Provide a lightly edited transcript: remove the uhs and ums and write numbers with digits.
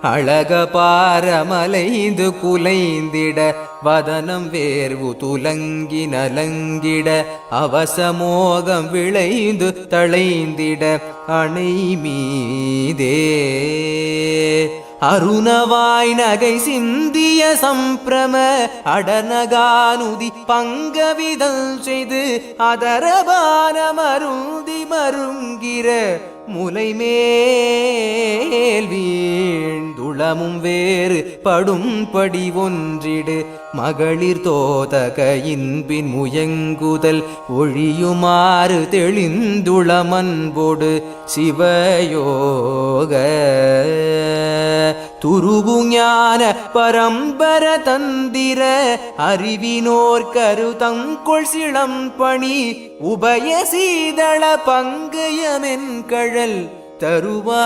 அழக பாரமலைந்து குலைந்திட வதனம் வேர்வு துலங்கி நலங்கிட அவசமோகம் விளைந்து தளைந்திட அணை மீதே அருணவாய் நகை சிந்திய சம்பிரம அடநகானுதி பங்கவிதல் செய்து அதரபான மருந்தி மருங்கிற முலைமேல் வீழ்ந்துளமும் வேறு படும்படி ஒன்றிடு மகளிர் தோதகையின்பின் முயங்குதல் ஒழியுமாறு தெளிந்துளமன்போடு சிவயோக துருவு ஞான பரம்பர தந்திர அறிவினோர் கருதங்கொள் சிளம்பணி உபய சீதள பங்கயமென் கழல் தருவாயே.